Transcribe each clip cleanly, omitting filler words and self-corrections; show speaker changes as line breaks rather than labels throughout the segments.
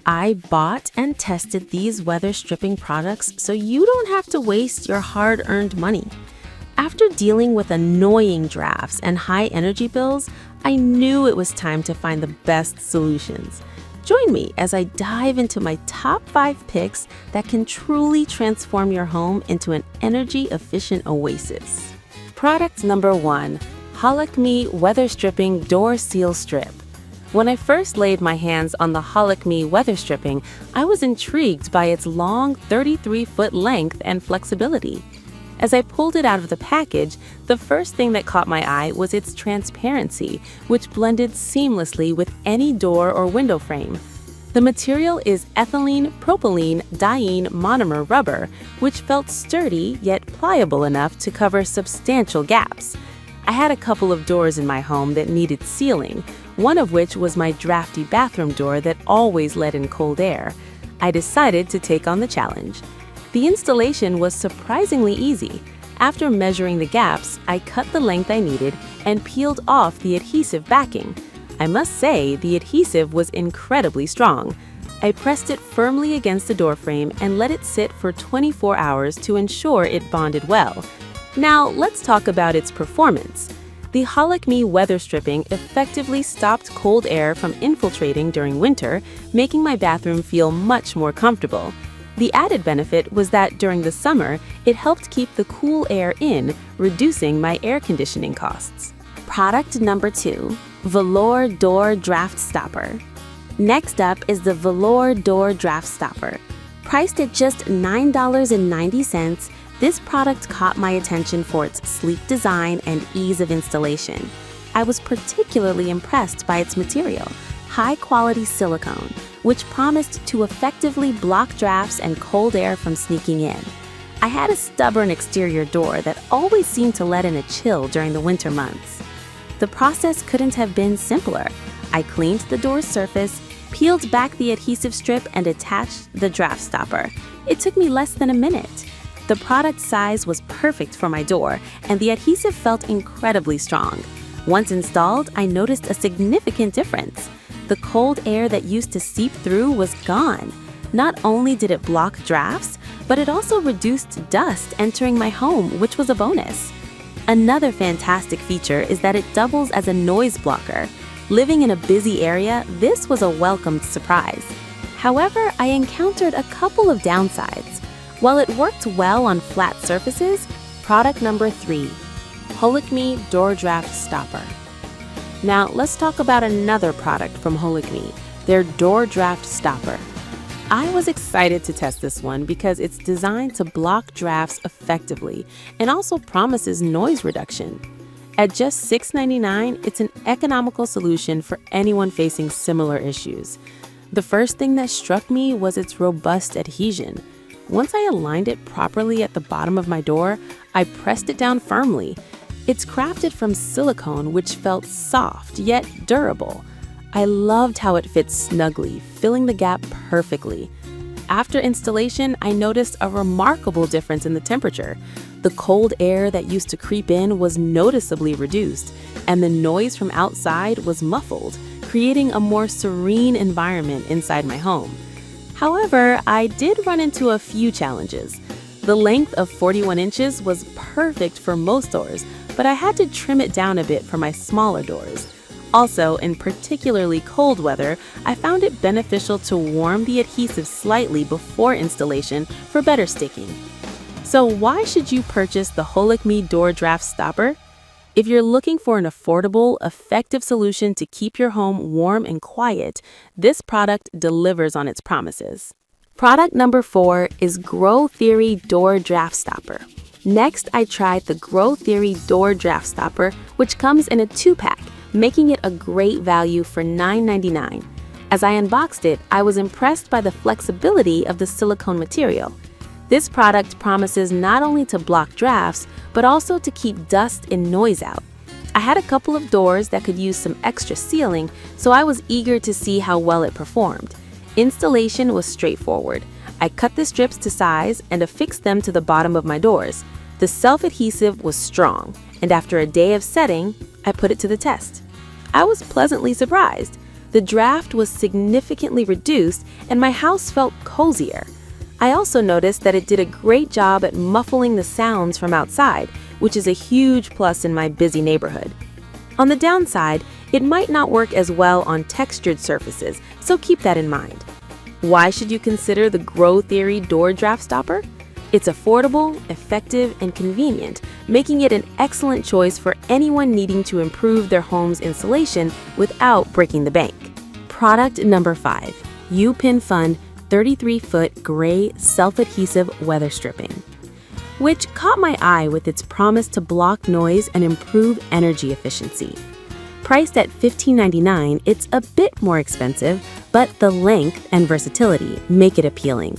I bought and tested these weather stripping products so you don't have to waste your hard-earned money. After dealing with annoying drafts and high energy bills, I knew it was time to find the best solutions. Join me as I dive into my top 5 picks that can truly transform your home into an energy-efficient oasis. Product number 1, Aliexpress Weather Stripping Door Seal Strip. When I first laid my hands on the Aliexpress weather stripping, I was intrigued by its long 33-foot length and flexibility. As I pulled it out of the package, the first thing that caught my eye was its transparency, which blended seamlessly with any door or window frame. The material is ethylene propylene diene monomer rubber, which felt sturdy yet pliable enough to cover substantial gaps. I had a couple of doors in my home that needed sealing, one of which was my drafty bathroom door that always let in cold air. I decided to take on the challenge. The installation was surprisingly easy. After measuring the gaps, I cut the length I needed and peeled off the adhesive backing. I must say, the adhesive was incredibly strong. I pressed it firmly against the doorframe and let it sit for 24 hours to ensure it bonded well. Now, let's talk about its performance. The Aliexpress weather stripping effectively stopped cold air from infiltrating during winter, making my bathroom feel much more comfortable. The added benefit was that during the summer, it helped keep the cool air in, reducing my air conditioning costs. Product number 2, Velour Door Draft Stopper. Next up is the Velour Door Draft Stopper. Priced at just $9.90, this product caught my attention for its sleek design and ease of installation. I was particularly impressed by its material, high-quality silicone, which promised to effectively block drafts and cold air from sneaking in. I had a stubborn exterior door that always seemed to let in a chill during the winter months. The process couldn't have been simpler. I cleaned the door's surface, peeled back the adhesive strip, and attached the draft stopper. It took me less than a minute. The product size was perfect for my door, and the adhesive felt incredibly strong. Once installed, I noticed a significant difference. The cold air that used to seep through was gone. Not only did it block drafts, but it also reduced dust entering my home, which was a bonus. Another fantastic feature is that it doubles as a noise blocker. Living in a busy area, this was a welcomed surprise. However, I encountered a couple of downsides. While it worked well on flat surfaces, product number 3, Aliexpress Door Draft Stopper. Now, let's talk about another product from Aliexpress, their Door Draft Stopper. I was excited to test this one because it's designed to block drafts effectively and also promises noise reduction. At just $6.99, it's an economical solution for anyone facing similar issues. The first thing that struck me was its robust adhesion. Once I aligned it properly at the bottom of my door, I pressed it down firmly. It's crafted from silicone, which felt soft yet durable. I loved how it fits snugly, filling the gap perfectly. After installation, I noticed a remarkable difference in the temperature. The cold air that used to creep in was noticeably reduced, and the noise from outside was muffled, creating a more serene environment inside my home. However, I did run into a few challenges. The length of 41 inches was perfect for most doors, but I had to trim it down a bit for my smaller doors. Also, in particularly cold weather, I found it beneficial to warm the adhesive slightly before installation for better sticking. So why should you purchase the Aliexpress Door Draft Stopper? If you're looking for an affordable, effective solution to keep your home warm and quiet, this product delivers on its promises. Product number 4 is Grow Theory Door Draft Stopper. Next, I tried the Grow Theory Door Draft Stopper, which comes in a 2-pack, making it a great value for $9.99. As I unboxed it, I was impressed by the flexibility of the silicone material. This product promises not only to block drafts, but also to keep dust and noise out. I had a couple of doors that could use some extra sealing, so I was eager to see how well it performed. Installation was straightforward. I cut the strips to size and affixed them to the bottom of my doors. The self-adhesive was strong, and after a day of setting, I put it to the test. I was pleasantly surprised. The draft was significantly reduced and my house felt cozier. I also noticed that it did a great job at muffling the sounds from outside, which is a huge plus in my busy neighborhood. On the downside, it might not work as well on textured surfaces, so keep that in mind. Why should you consider the Grow Theory door draft stopper? It's affordable, effective, and convenient, making it an excellent choice for anyone needing to improve their home's insulation without breaking the bank. Product number 5, U-Pin Fun 33-foot gray self-adhesive weather stripping, which caught my eye with its promise to block noise and improve energy efficiency. Priced at $15.99, it's a bit more expensive, but the length and versatility make it appealing.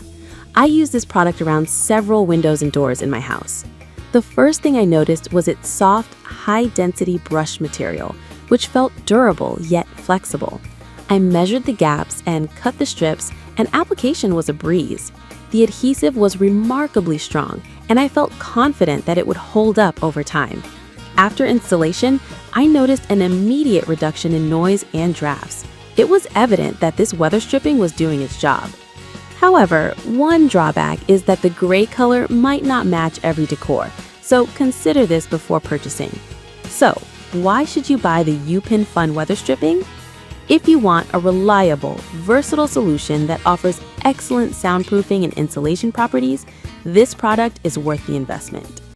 I use this product around several windows and doors in my house. The first thing I noticed was its soft, high-density brush material, which felt durable yet flexible. I measured the gaps and cut the strips, and application was a breeze. The adhesive was remarkably strong, and I felt confident that it would hold up over time. After installation, I noticed an immediate reduction in noise and drafts. It was evident that this weather stripping was doing its job. However, one drawback is that the gray color might not match every decor, so consider this before purchasing. So, why should you buy the U-Pin Fun weather stripping? If you want a reliable, versatile solution that offers excellent soundproofing and insulation properties, this product is worth the investment.